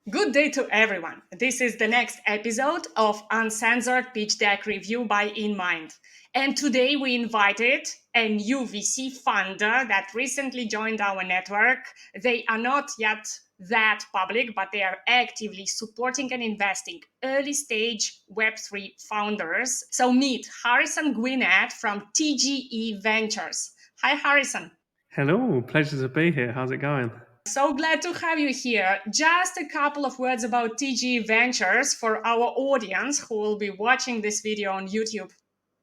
Good day to everyone. This is the next episode of Uncensored Pitch Deck Review by InnMind. And today we invited a new VC funder that recently joined our network. They are not yet that public, but they are actively supporting and investing early stage Web3 founders. So meet Harrison Gwinnett from TGE Ventures. Hi, Harrison. Hello, pleasure to be here. How's it going? So glad to have you here. Just a couple of words about TGE Ventures for our audience who will be watching this video on YouTube.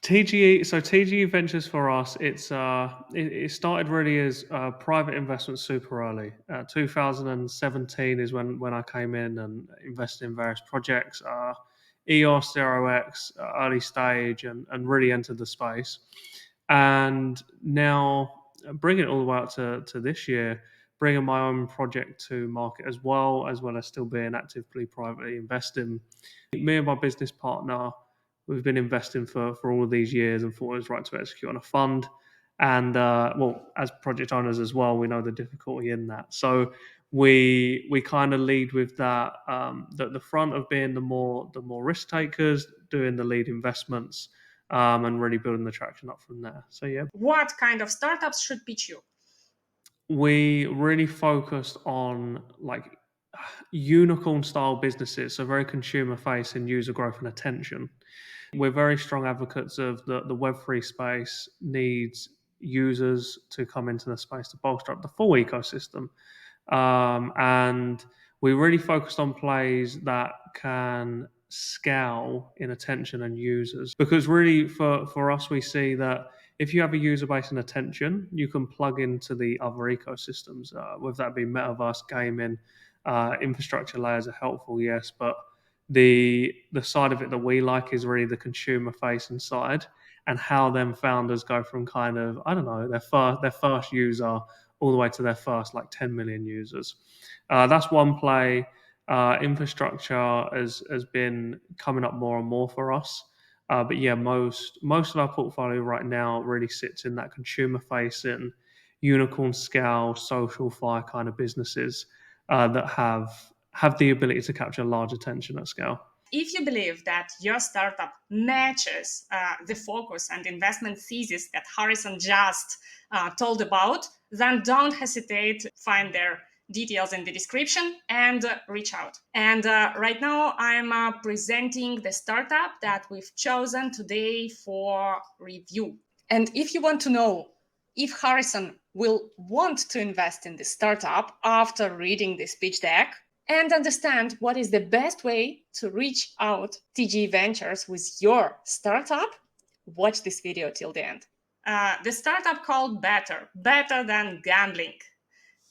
TGE Ventures for us, it started really as private investment super early. 2017 is when I came in and invested in various projects. EOS, 0x, early stage, and really entered the space. And now bringing it all the way up to this year, bringing my own project to market as well as still being actively privately investing. Me and my business partner, we've been investing for all of these years and thought it was right to execute on a fund. And as project owners as well, we know the difficulty in that. So we kind of lead with that. The front of being the more risk takers, doing the lead investments, and really building the traction up from there. So yeah, What kind of startups should pitch you? we really focused on like unicorn style businesses, so very consumer facing, user growth and attention. We're very strong advocates of the Web3 space needs users to come into the space to bolster up the full ecosystem. And we really focused on plays that can scale in attention and users. Because really for us, we see that if you have a user base and attention, you can plug into the other ecosystems, whether that be metaverse, gaming, infrastructure layers are helpful, yes, but the side of it that we like is really the consumer facing side and how them founders go from kind of, I don't know, their first user all the way to their first like 10 million users. That's one play. Infrastructure has been coming up more and more for us. But yeah, most of our portfolio right now really sits in that consumer facing, unicorn scale, social fire kind of businesses that have the ability to capture large attention at scale. If you believe that your startup matches the focus and investment thesis that Harrison just told about, then don't hesitate to find their details in the description and reach out. And right now I'm presenting the startup that we've chosen today for review. And if you want to know if Harrison will want to invest in this startup after reading this pitch deck, and understand what is the best way to reach out TGE Ventures with your startup, watch this video till the end. The startup called Better Than Gambling.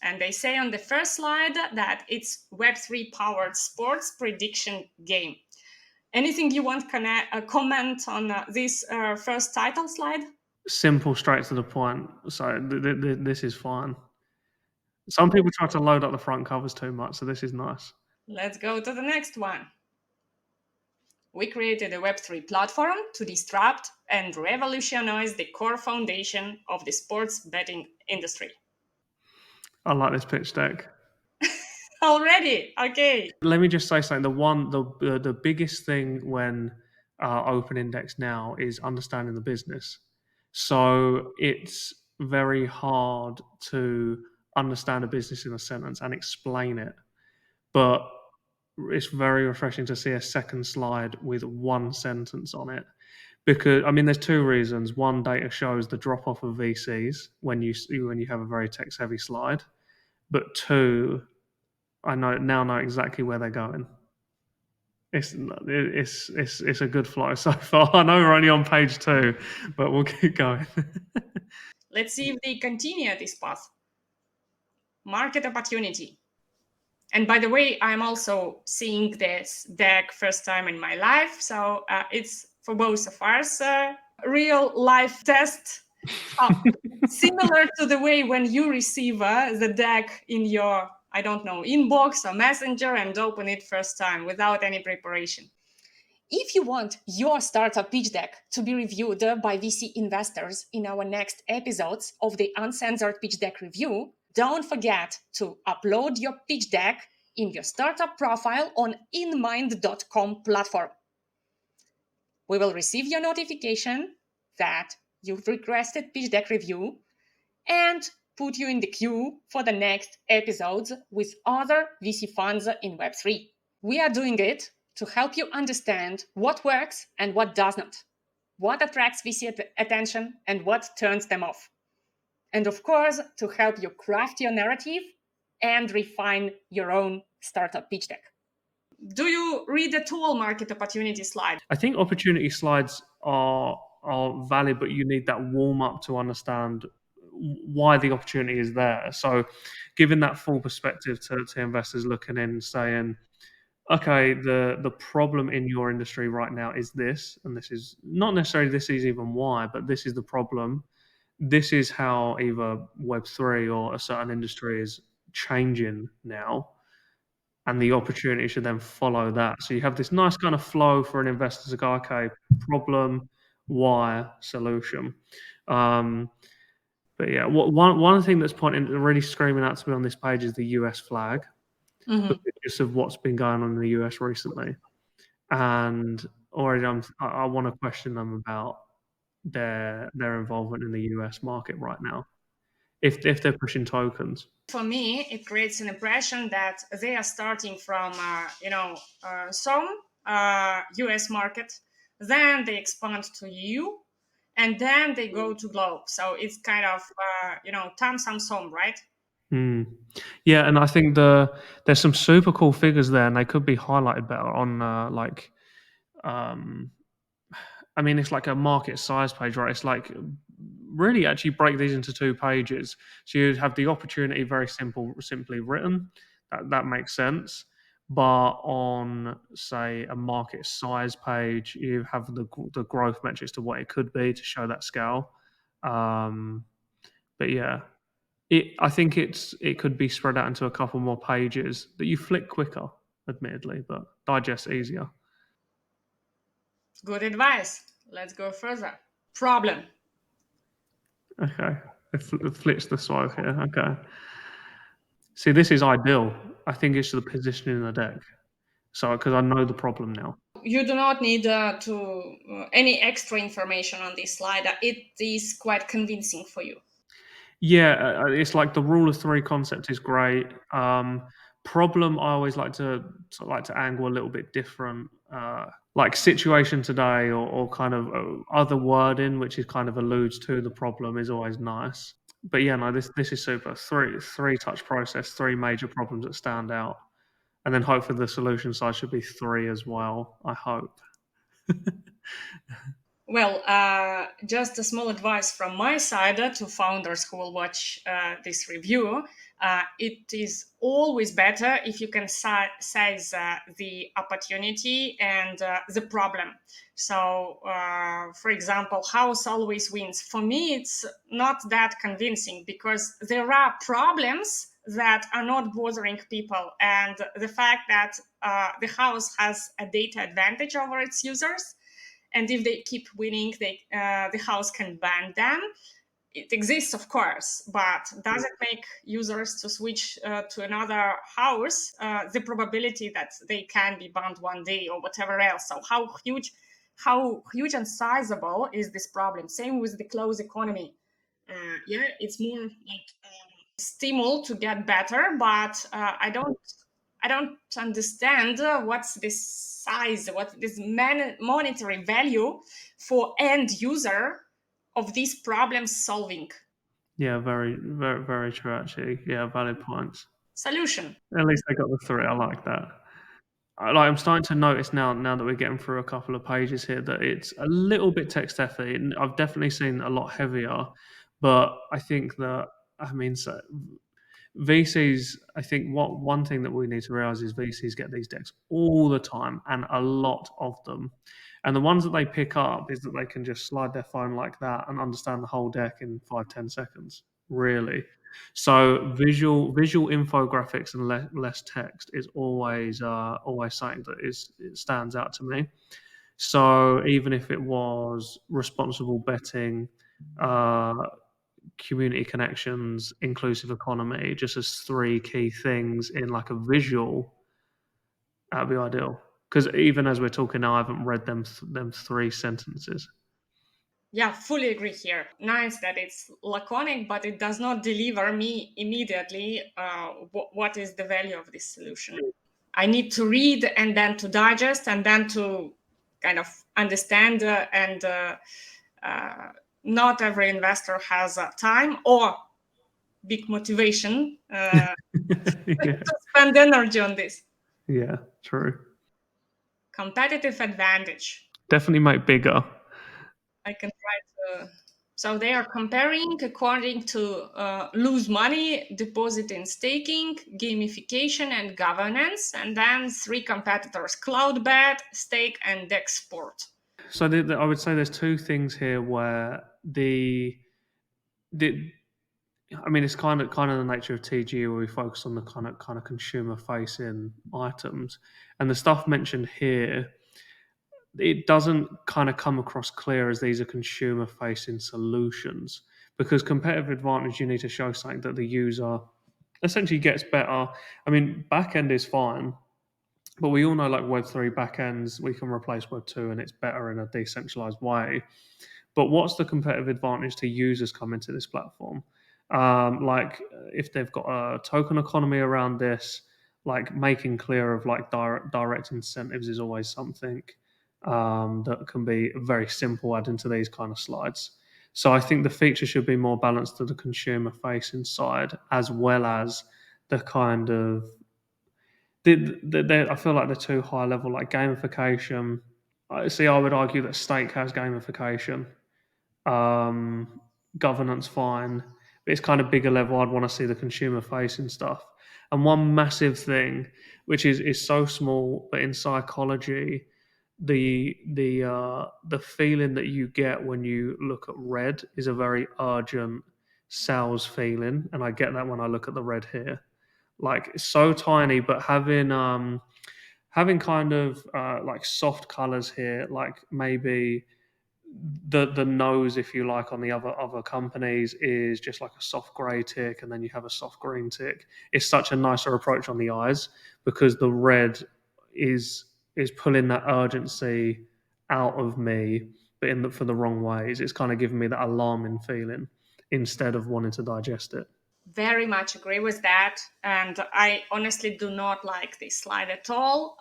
And they say on the first slide that it's Web3 powered sports prediction game. Anything you want to comment on this first title slide? Simple, straight to the point. So this is fine. Some people try to load up the front covers too much, so this is nice. Let's go to the next one. We created a Web3 platform to disrupt and revolutionize the core foundation of the sports betting industry. I like this pitch deck. Already? Okay. Let me just say something. The biggest thing when open index now is understanding the business. So it's very hard to understand a business in a sentence and explain it, but it's very refreshing to see a second slide with one sentence on it. Because I mean, there's two reasons. One, data shows the drop off of VCs when you have a very text heavy slide, but two, I know exactly where they're going. It's a good flow so far. I know we're only on page 2, but we'll keep going. Let's see if they continue this path. Market opportunity. And by the way, I'm also seeing this deck first time in my life, so it's for both of us real life test. Similar to the way when you receive the deck in your, I don't know, inbox or messenger and open it first time without any preparation. If you want your startup pitch deck to be reviewed by VC investors in our next episodes of the Uncensored Pitch Deck Review, don't forget to upload your pitch deck in your startup profile on InnMind.com platform. We will receive your notification that you've requested pitch deck review and put you in the queue for the next episodes with other VC funds in Web3. We are doing it to help you understand what works and what does not, what attracts VC attention and what turns them off. And of course, to help you craft your narrative and refine your own startup pitch deck. Do you read the tool market opportunity slide? I think opportunity slides are valid, but you need that warm up to understand why the opportunity is there. So, giving that full perspective to investors looking in, saying, okay, the problem in your industry right now is this, and this is not necessarily this is even why, but this is the problem. This is how either Web3 or a certain industry is changing now, and the opportunity should then follow that. So you have this nice kind of flow for an investor to go, okay, problem, why, solution. But yeah, one thing that's really screaming out to me on this page is the US flag, because of what's been going on in the US recently. And already I want to question them about their involvement in the US market right now, if they're pushing tokens. For me, it creates an impression that they are starting from some US market, then they expand to EU, and then they go to globe. So it's kind of tam sam som, right? Yeah, and I think there's some super cool figures there, and they could be highlighted better on um, I mean, it's like a market size page, right? It's like really actually break these into 2 pages. So you'd have the opportunity very simply written. That makes sense. But on, say, a market size page, you have the growth metrics to what it could be to show that scale. But yeah, I think it could be spread out into a couple more pages that you flick quicker, admittedly, but digest easier. Good advice. Let's go further. Problem. Okay, it flips the swipe here. Okay. See, this is ideal. I think it's the positioning in the deck. So, because I know the problem now. You do not need any extra information on this slide. It is quite convincing for you. Yeah, it's like the rule of 3 concept is great. Problem, I always like to angle a little bit different. Like situation today, or kind of other wording, which is kind of alludes to the problem, is always nice. But yeah, no, this is super. Three touch process, 3 major problems that stand out, and then hopefully the solution side should be 3 as well. I hope. Well, just a small advice from my side to founders who will watch this review. It is always better if you can size the opportunity and the problem. So, for example, house always wins. For me, it's not that convincing because there are problems that are not bothering people. And the fact that the house has a data advantage over its users, and if they keep winning, the house can ban them. It exists, of course, but does it make users to switch to another house? The probability that they can be banned one day or whatever else. So how huge and sizable is this problem? Same with the closed economy. Yeah, it's more like stimul to get better, but I don't understand what's this size, what this monetary value for end user of these problem solving. Yeah, very, very, very true. Actually, yeah, valid points. Solution. At least they got the 3. I like that. I'm starting to notice now that we're getting through a couple of pages here, that it's a little bit text heavy, and I've definitely seen a lot heavier. But I think that, I mean, so VCs, I think one thing that we need to realize is VCs get these decks all the time, and a lot of them. And the ones that they pick up is that they can just slide their phone like that and understand the whole deck in 5-10 seconds. Really. So visual infographics and less text is always something that it stands out to me. So even if it was responsible betting, uh, community connections, inclusive economy, just as three key things in like a visual, that'd be ideal. Because even as we're talking now, I haven't read them three sentences. Yeah, fully agree here. Nice that it's laconic, but it does not deliver me immediately what is the value of this solution. I need to read and then to digest and then to kind of understand and not every investor has time or big motivation Yeah, to spend energy on this. yeah, true. Competitive advantage. Definitely make bigger. I can try to. So they are comparing according to lose money, deposit and staking, gamification and governance, and then three competitors: Cloudbet, Stake, and Dexport. So I would say there's two things here where the I mean, it's kind of the nature of TGE where we focus on the kind of consumer facing items, and the stuff mentioned here, it doesn't kind of come across clear as these are consumer facing solutions, because competitive advantage, you need to show something that the user essentially gets better. I mean, back end is fine, but we all know like Web3 backends, we can replace Web2 and it's better in a decentralized way. But what's the competitive advantage to users coming to this platform? Like if they've got a token economy around this, like making clear of like direct incentives is always something that can be very simple adding to these kind of slides. So I think the feature should be more balanced to the consumer facing side as well as the kind of I feel like they're too high level, like gamification. I would argue that Stake has gamification. Governance, fine. But it's kind of bigger level. I'd want to see the consumer facing stuff. And one massive thing, which is so small, but in psychology, the feeling that you get when you look at red is a very urgent sales feeling, and I get that when I look at the red here. Like it's so tiny, but having kind of like soft colors here, like maybe the nose, if you like, on the other companies is just like a soft grey tick, and then you have a soft green tick. It's such a nicer approach on the eyes because the red is pulling that urgency out of me, but for the wrong ways. It's kind of giving me that alarming feeling instead of wanting to digest it. Very much agree with that. And I honestly do not like this slide at all.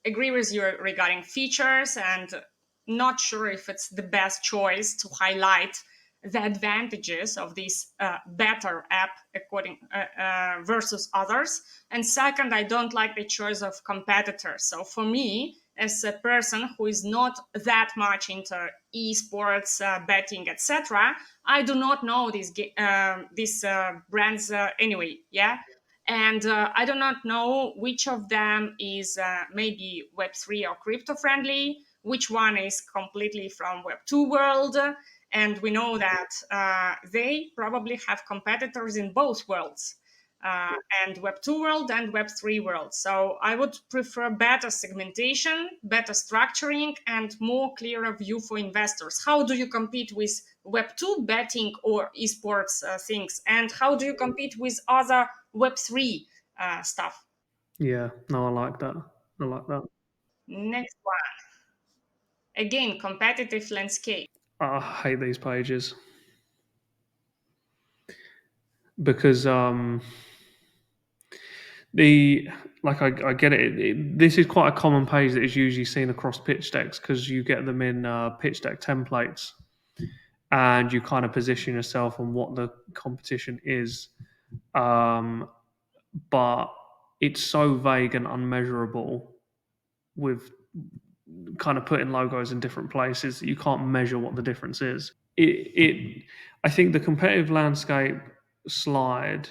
Agree with you regarding features and not sure if it's the best choice to highlight the advantages of this better app according versus others. And second, I don't like the choice of competitors. So for me, as a person who is not that much into esports, betting, etc., I do not know these brands anyway. Yeah. And I do not know which of them is maybe Web3 or crypto friendly, which one is completely from Web2 world. And we know that they probably have competitors in both worlds, uh, and Web2 world and Web3 world. So I would prefer better segmentation, better structuring, and more clearer view for investors. How do you compete with Web2 betting or esports things? And how do you compete with other Web3 stuff? Yeah, no, I like that. I like that. Next one. Again, competitive landscape. I hate these pages because the like I get it. This is quite a common page that is usually seen across pitch decks because you get them in pitch deck templates, and you kind of position yourself on what the competition is. Um, but it's so vague and unmeasurable with kind of putting logos in different places that you can't measure what the difference is. I think the competitive landscape slide,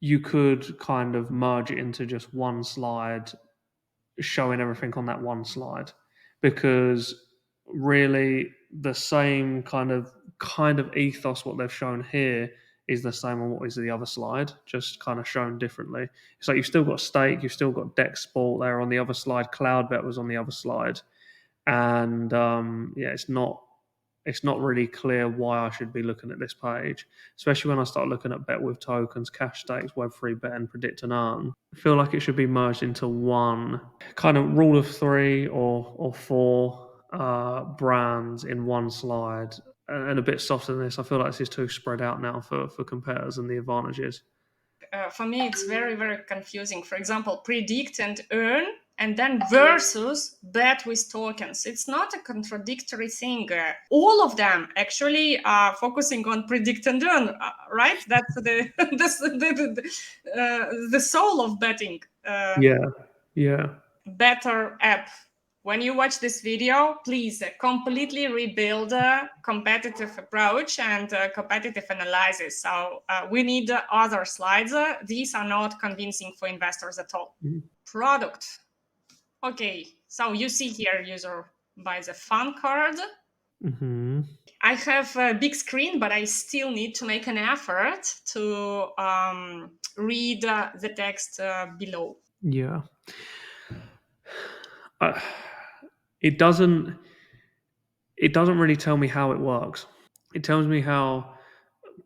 you could kind of merge it into just one slide showing everything on that one slide, because really the same kind of ethos what they've shown here is the same on what is the other slide, just kind of shown differently. It's like you've still got Stake, you've still got Dex Sport there on the other slide, Cloudbet was on the other slide, and yeah, it's not it's not really clear why I should be looking at this page, especially when I start looking at bet with tokens, cash stakes, Web3 bet, and predict and earn. I feel like it should be merged into one kind of rule of three or four brands in one slide, and a bit softer than this. I feel like this is too spread out now for competitors and the advantages. For me, it's very, very confusing. For example, predict and earn, and then versus bet with tokens. It's not a contradictory thing. All of them actually are focusing on predict and earn, right? That's the soul of betting. Yeah. Better app. When you watch this video, please completely rebuild a competitive approach and competitive analysis. So we need other slides. These are not convincing for investors at all. Mhm. Product. Okay, so you see here, user buys a fun card. Mm-hmm. I have a big screen, but I still need to make an effort to read the text below. Yeah. It doesn't really tell me how it works. It tells me how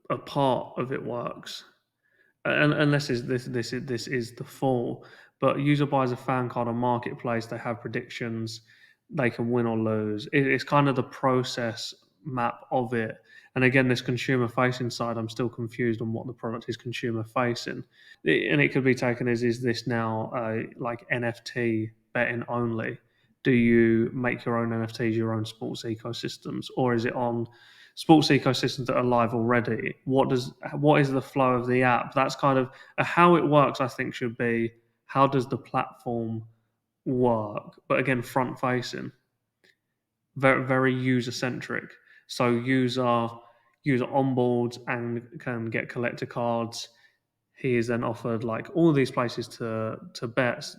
a part of it works, and unless this is the full. But user buys a fan card on marketplace. They have predictions. They can win or lose. It's kind of the process map of it. And again, this consumer facing side, I'm still confused on what the product is consumer facing. And it could be taken as, is this now like NFT betting only? Do you make your own NFTs, your own sports ecosystems, or is it on sports ecosystems that are live already? What is the flow of the app? That's kind of how it works. I think should be, how does the platform work? But again, front facing, very very user centric. So user onboards and can get collector cards. He is then offered like all these places to bet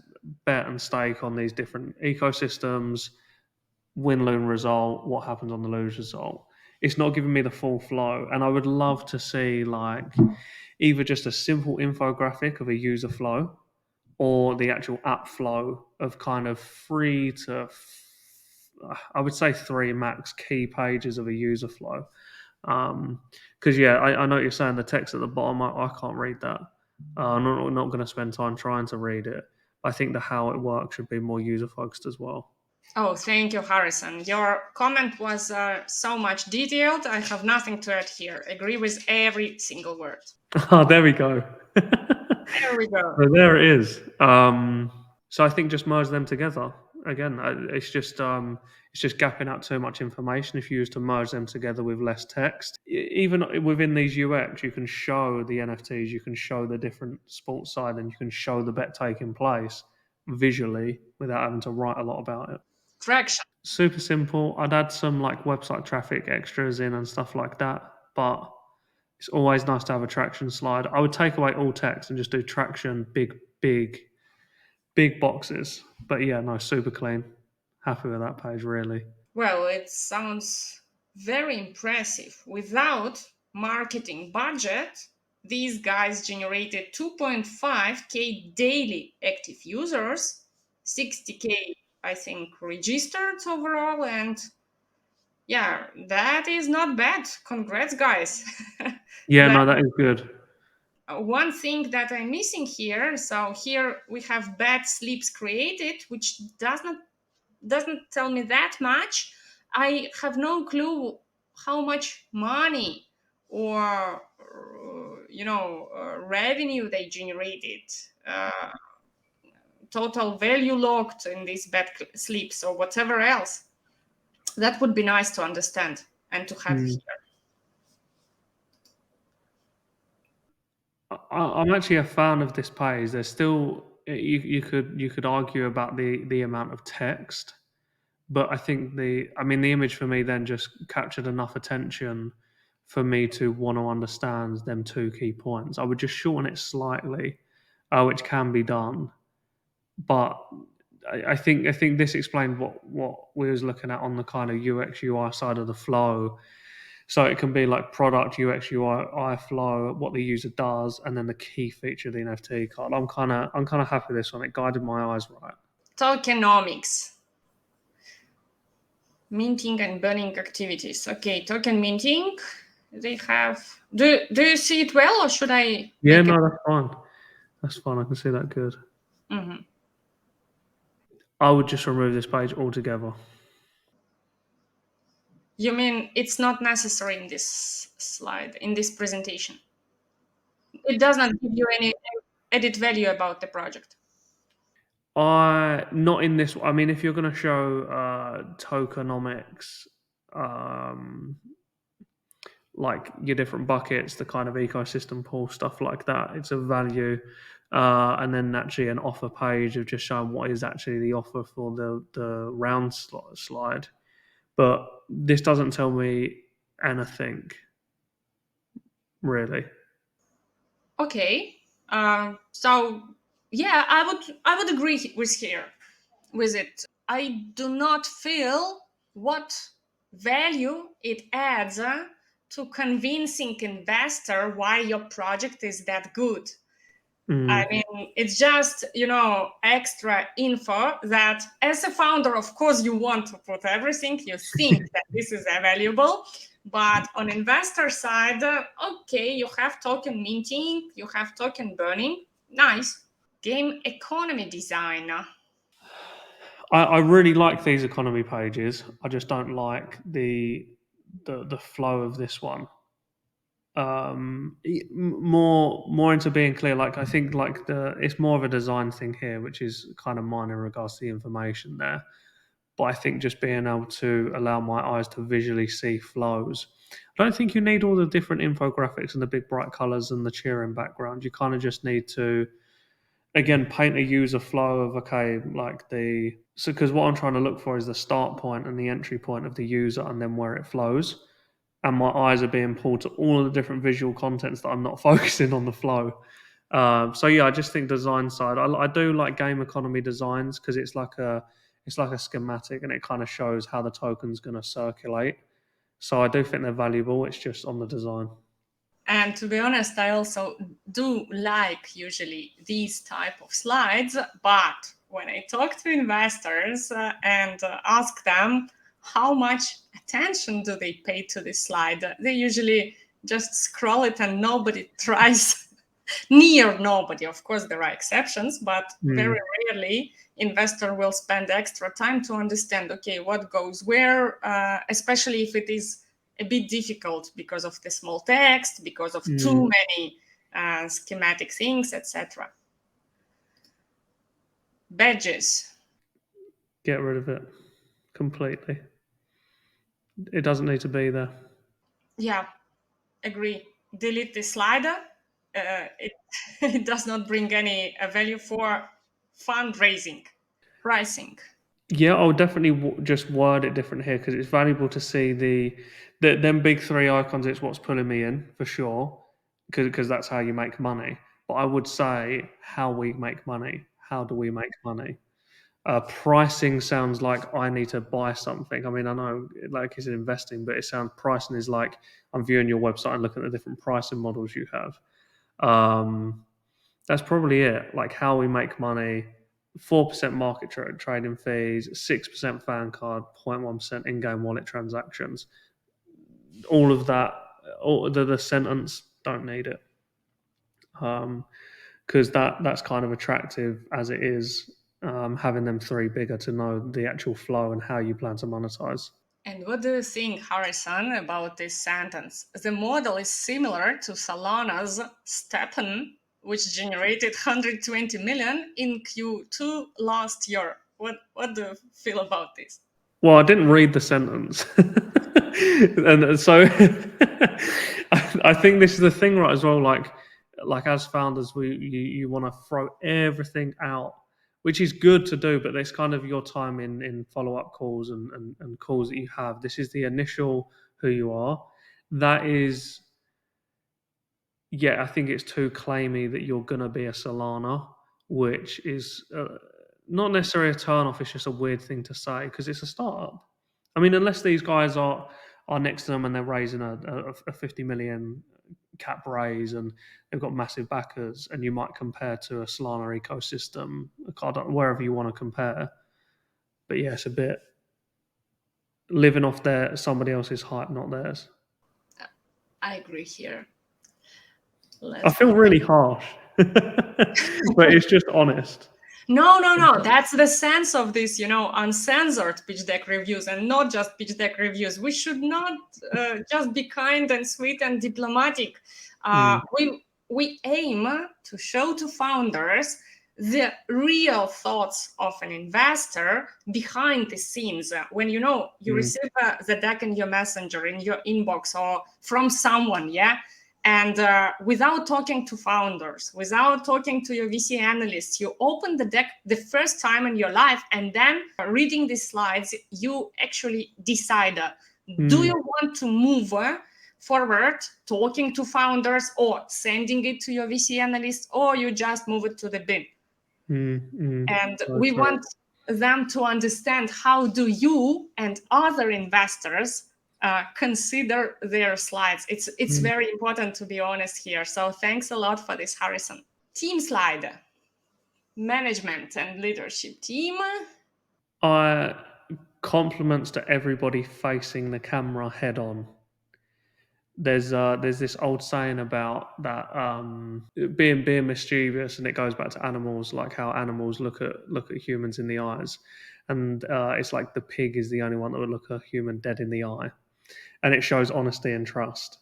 and stake on these different ecosystems. Win lose result, what happens on the lose result. It's not giving me the full flow, and I would love to see like either just a simple infographic of a user flow or the actual app flow of kind of I would say three max key pages of a user flow. Because I know you're saying the text at the bottom. I can't read that. I'm not going to spend time trying to read it. I think the how it works should be more user focused as well. Oh, thank you, Harrison. Your comment was so much detailed. I have nothing to add here. Agree with every single word. Oh, there we go. There we go. So there it is. So I think just merge them together. Again, it's just gapping out too much information. If you use to merge them together with less text, even within these UX, you can show the NFTs, you can show the different sports side, and you can show the bet taking place visually without having to write a lot about it. Traction. Super simple. I'd add some like website traffic extras in and stuff like that, but it's always nice to have a traction slide. I would take away all text and just do traction, big boxes. But yeah, no, super clean. Happy with that page, really. Well, it sounds very impressive. Without marketing budget, these guys generated 2.5K daily active users, 60K, I think, registered overall, and yeah, that is not bad. Congrats, guys. Yeah, But no, that is good. one thing that I'm missing here, so here we have bad sleeps created, which doesn't tell me that much. I have no clue how much money or revenue they generated, total value locked in these bad sleeps or whatever else. That would be nice to understand and to have here. I'm actually a fan of this page. There's still you could argue about the amount of text, but I think the image for me then just captured enough attention for me to want to understand them two key points. I would just shorten it slightly, which can be done, but I think this explained what we was looking at on the kind of UX UI side of the flow. So it can be like product UX UI flow, what the user does, and then the key feature of the NFT card. I'm kind of happy with this one. It guided my eyes right. Tokenomics. Minting and burning activities. Okay, token minting. They have. Do you see it well, or should I Yeah, make it? no, that's fine. That's fine. I can see that good. Mhm. I would just remove this page altogether. You mean it's not necessary in this slide, in this presentation? It does not give you any added value about the project. I not in this. I mean, if you're going to show tokenomics, um, like your different buckets, the kind of ecosystem pool stuff like that, it's a value. And then actually an offer page of just showing what is actually the offer for the round slide. But this doesn't tell me anything really. Okay. So yeah, I would agree with here with it. I do not feel what value it adds to convincing investor why your project is that good. I Mm, mean, it's just, extra info that as a founder, of course, you want to put everything you think that this is valuable. But on investor side, okay, you have token minting, you have token burning. Nice. Game economy design. I really like these economy pages. I just don't like the flow of this one. More into being clear. Like I think like it's more of a design thing here, which is kind of minor in regards to the information there. But I think just being able to allow my eyes to visually see flows. I don't think you need all the different infographics and the big bright colors and the cheering background. You kind of just need to again paint a user flow of okay, like because what I'm trying to look for is the start point and the entry point of the user and then where it flows. And my eyes are being pulled to all of the different visual contents that I'm not focusing on the flow. So yeah, I just think design side. I do like game economy designs because it's like a schematic and it kind of shows how the token's going to circulate. So I do think they're valuable. It's just on the design. And to be honest, I also do like usually these type of slides. But when I talk to investors and ask them how much attention do they pay to this slide, they usually just scroll it and nobody tries. Near nobody. Of course, there are exceptions, but Mm, very rarely investor will spend extra time to understand, okay, what goes where, especially if it is a bit difficult because of the small text, because of too mm. many schematic things, etc. Badges. Get rid of it completely. It doesn't need to be there. Yeah, agree. Delete the slider. It, it does not bring any value for fundraising, pricing. Yeah, I'll definitely just word it different here because it's valuable to see the them big three icons. It's what's pulling me in for sure because that's how you make money. But I would say how we make money. How do we make money? Pricing sounds like I need to buy something. I mean, I know like it's investing, but it sounds pricing is like I'm viewing your website and looking at the different pricing models you have. Um, that's probably it. Like how we make money. 4% market trading fees, 6% fan card, 0.1% in-game wallet transactions. All of that, all the sentence, don't need it. Because that's kind of attractive as it is, having them three bigger to know the actual flow and how you plan to monetize. And what do you think, Harrison, about this sentence? The model is similar to Solana's Steppen, which generated 120 million in Q2 last year. What do you feel about this? Well, I didn't read the sentence, and so I think this is the thing, right? As well, like as founders, you want to throw everything out, which is good to do, but there's kind of your time in follow up calls and calls that you have. This is the initial who you are. That is, yeah, I think it's too claimy that you're gonna be a Solana, which is not necessarily a turn off. It's just a weird thing to say because it's a startup. I mean, unless these guys are next to them and they're raising a 50 million cap raise and they've got massive backers, and you might compare to a Solana ecosystem, wherever you want to compare. But yeah, it's a bit living off somebody else's hype, not theirs. I agree here. I Let's feel go. really harsh, but it's just honest. No. That's the sense of this, uncensored pitch deck reviews, and not just pitch deck reviews. We should not just be kind and sweet and diplomatic. Mm, We aim to show to founders the real thoughts of an investor behind the scenes. When you mm, receive the deck in your messenger, in your inbox, or from someone, yeah. And without talking to founders, without talking to your VC analysts, you open the deck the first time in your life, and then reading the slides, you actually decide, do mm, you want to move forward talking to founders, or sending it to your VC analyst, or you just move it to the bin. And so we true. want them to understand, how do you and other investors consider their slides. It's Mm. very important to be honest here. So thanks a lot for this, Harrison. Team slide, management and leadership team. Compliments to everybody facing the camera head on. There's this old saying about that being mischievous, and it goes back to animals, like how animals look at humans in the eyes, and it's like the pig is the only one that would look a human dead in the eye, and it shows honesty and trust.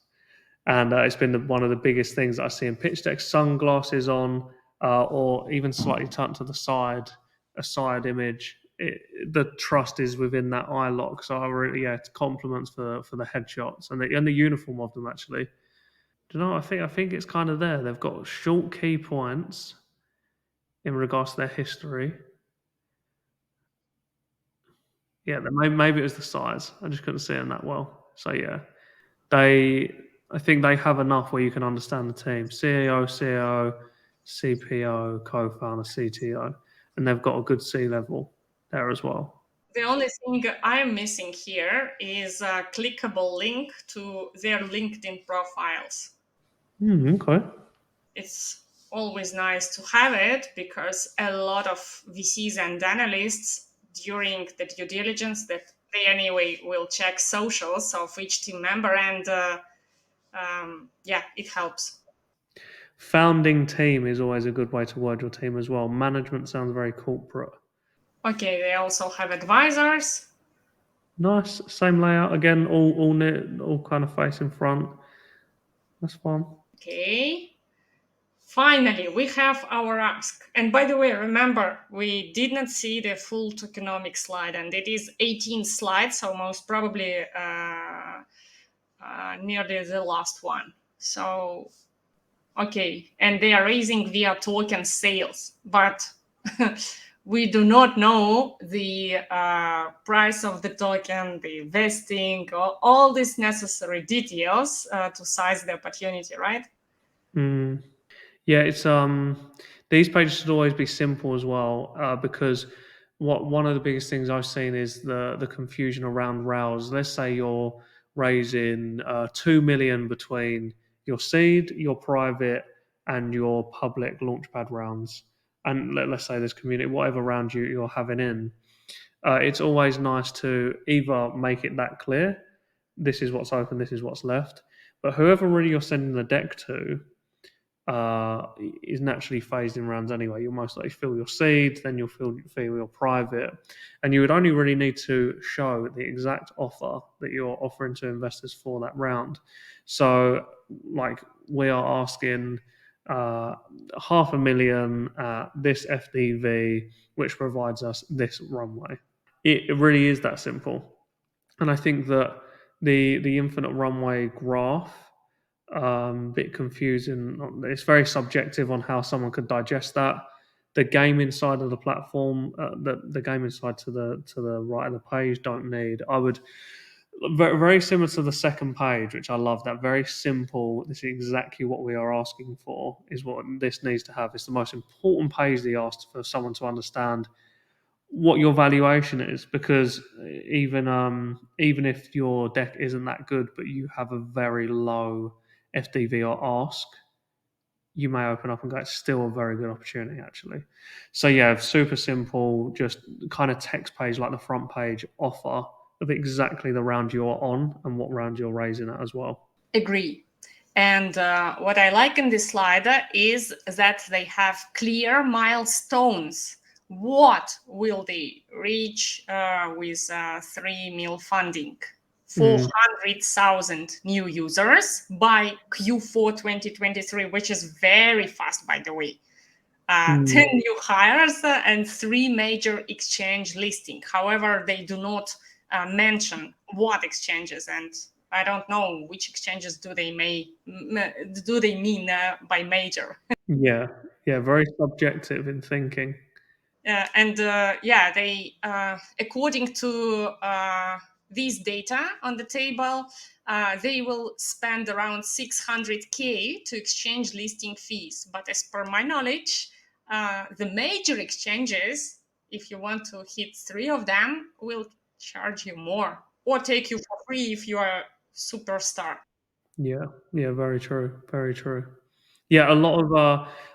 And it's been one of the biggest things that I see in pitch decks. Sunglasses on, or even slightly turned to the side, a side image. The trust is within that eye lock. So I really, yeah, compliments for the headshots and the uniform of them actually. Do you know what I think it's kind of there. They've got short key points in regards to their history. Yeah, maybe it was the size. I just couldn't see them that well. So yeah, They, I think they have enough where you can understand the team: CEO, COO, CPO, co-founder, CTO, and they've got a good C level there as well. The only thing I'm missing here is a clickable link to their LinkedIn profiles. Okay. It's always nice to have it, because a lot of VCs and analysts during the due diligence, that they anyway will check socials of each team member, and yeah, it helps. Founding team is always a good way to word your team as well. Management sounds very corporate. Okay, they also have advisors. Nice, same layout again. All kind of face in front. That's fun. Okay. Finally, we have our ask. And by the way, remember, we did not see the full tokenomics slide, and it is 18 slides, so most probably nearly the last one. So, okay. And they are raising via token sales, but we do not know the price of the token, the vesting, all these necessary details to size the opportunity, right? Mm. Yeah, it's these pages should always be simple as well, because one of the biggest things I've seen is the confusion around rounds. Let's say you're raising 2 million between your seed, your private, and your public launchpad rounds, and let's say there's community, whatever round you're having in. It's always nice to either make it that clear, this is what's open, this is what's left, but whoever really you're sending the deck to is naturally phased in rounds anyway. You'll most likely fill your seed, then you'll fill your private, and you would only really need to show the exact offer that you're offering to investors for that round. So, like, we are asking 500,000 at this FDV, which provides us this runway. It really is that simple, and I think that the infinite runway graph, bit confusing. It's very subjective on how someone could digest that. The game inside of the platform, the game inside to the right of the page, don't need. I would very similar to the second page, which I love. That very simple. This is exactly what we are asking for. Is what this needs to have. It's the most important page they asked for someone to understand what your valuation is, because even if your deck isn't that good but you have a very low FDV or ask, you may open up and go, it's still a very good opportunity actually. So yeah, super simple, just kind of text page like the front page offer, of exactly the round you're on and what round you're raising at as well. Agree. And what I like in this slide is that they have clear milestones. What will they reach with 3 mil funding? Mm, 400,000 new users by Q4 2023, which is very fast, by the way. 10 mm. new hires and 3 major exchange listing. However, they do not mention what exchanges, and I don't know which exchanges do they mean by major. Yeah, yeah, very subjective in thinking. They according to these data on the table, they will spend around 600K to exchange listing fees. But as per my knowledge, the major exchanges, if you want to hit 3 of them, will charge you more or take you for free if you are a superstar. Yeah, yeah, very true, very true. Yeah, a lot of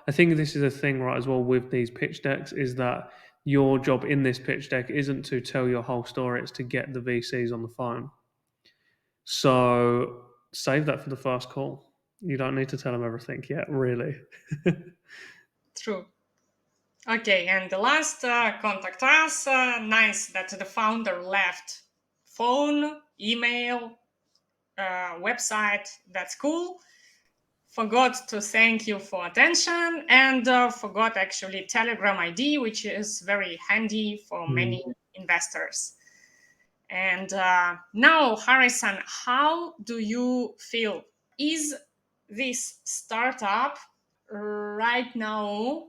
I think this is a thing, right, as well with these pitch decks is that your job in this pitch deck isn't to tell your whole story; it's to get the VCs on the phone. So save that for the first call. You don't need to tell them everything yet, really. True. Okay, and the last contact us. Nice that the founder left phone, email, website. That's cool. Forgot to thank you for attention and forgot actually Telegram ID, which is very handy for Mm. many investors. And now, Harrison, how do you feel? Is this startup right now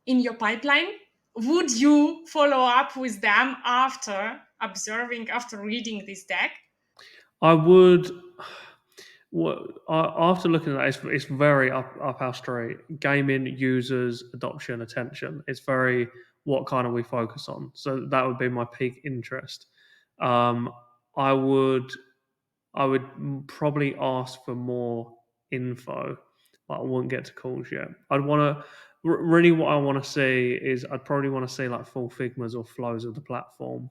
in your pipeline? Would you follow up with them after observing, after reading this deck? I would. After looking at that, it's very up our street. Gaming, users, adoption, attention. It's very what kind of we focus on. So that would be my peak interest. Um, I would I would probably ask for more info, but I wouldn't get to calls yet. I'd want to really what I want to see is I'd probably want to see like full figmas or flows of the platform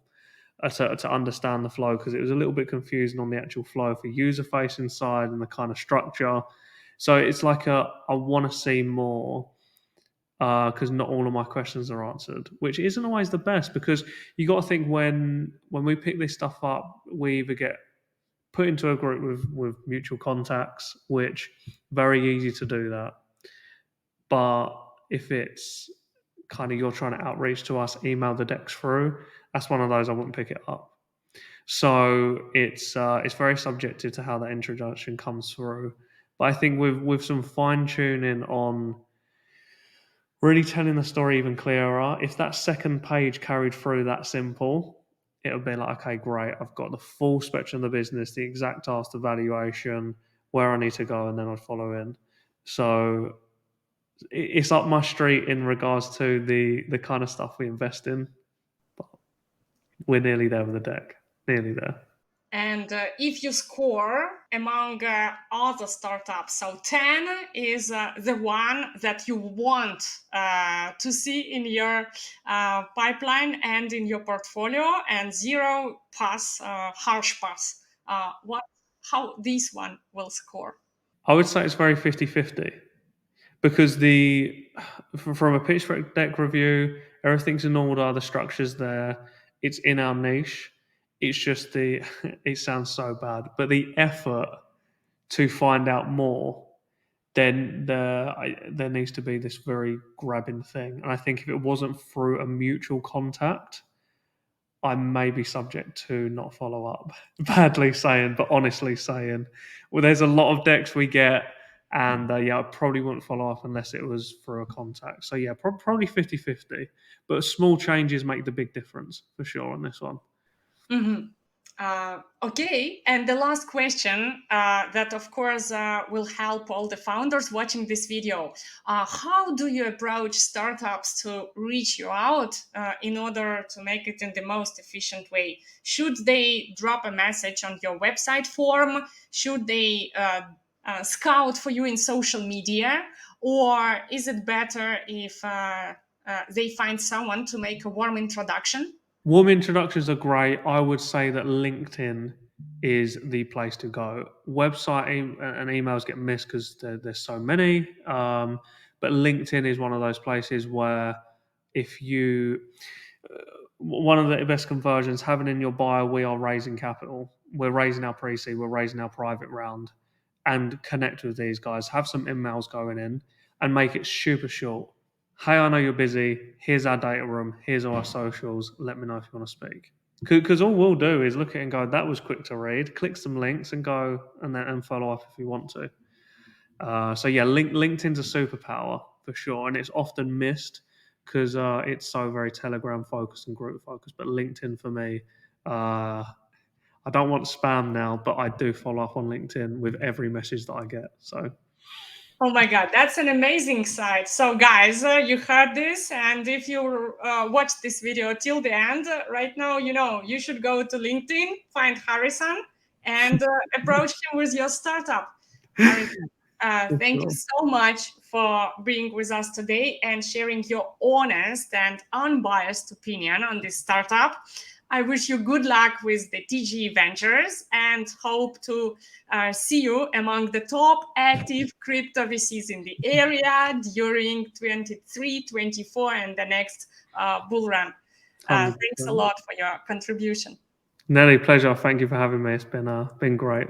to understand the flow because it was a little bit confusing on the actual flow of the user facing side and the kind of structure. So it's like I want to see more because not all of my questions are answered, which isn't always the best because you got to think when we pick this stuff up, we either get put into a group with mutual contacts, which very easy to do that. But if it's kind of you're trying to outreach to us, email the decks through, that's one of those I wouldn't pick it up. So it's very subjective to how that introduction comes through. But I think with some fine tuning on really telling the story even clearer, if that second page carried through that simple, it would be like, okay, great, I've got the full spectrum of the business, the exact ask, the valuation, where I need to go, and then I'd follow in. So it's up my street in regards to the kind of stuff we invest in. But we're nearly there with the deck. Nearly there. And if you score among other startups, so 10 is the one that you want to see in your pipeline and in your portfolio, and 0 pass, harsh pass. How this one will score? I would say it's very 50-50 because from a pitch deck review, everything's in order, the structure's there, it's in our niche. It's just it sounds so bad, but the effort to find out more, then there needs to be this very grabbing thing. And I think if it wasn't through a mutual contact, I may be subject to not follow up. Badly saying, but honestly saying, well, there's a lot of decks we get, and I probably wouldn't follow up unless it was through a contact. So yeah, probably 50-50. But small changes make the big difference for sure on this one. Mm-hmm. Okay, and the last question that, of course, will help all the founders watching this video. How do you approach startups to reach you out in order to make it in the most efficient way? Should they drop a message on your website form? Should they scout for you in social media? Or is it better if they find someone to make a warm introduction? Warm introductions are great. I would say that LinkedIn is the place to go. Website and emails get missed because there's so many. But LinkedIn is one of those places where if you, one of the best conversions, having in your bio, we are raising capital. We're raising our pre-seed, we're raising our private round, and connect with these guys. Have some emails going in and make it super short. Hey, I know you're busy. Here's our data room. Here's all our socials. Let me know if you want to speak. Because all we'll do is look at it and go, that was quick to read. Click some links and go and follow up if you want to. So yeah, LinkedIn's a superpower for sure, and it's often missed because it's so very Telegram focused and group focused. But LinkedIn for me, I don't want spam now, but I do follow up on LinkedIn with every message that I get. So Oh my God, that's an amazing site. So, guys, you heard this, and if you watched this video till the end, right now, you should go to LinkedIn, find Harrison, and approach him with your startup. Harrison, for thank you sure. so much for being with us today and sharing your honest and unbiased opinion on this startup. I wish you good luck with the TGE Ventures and hope to see you among the top active crypto VCs in the area during 23, 24, and the next bull run. Thanks a 100%. lot for your contribution. Nelly, pleasure. Thank you for having me. It's been great.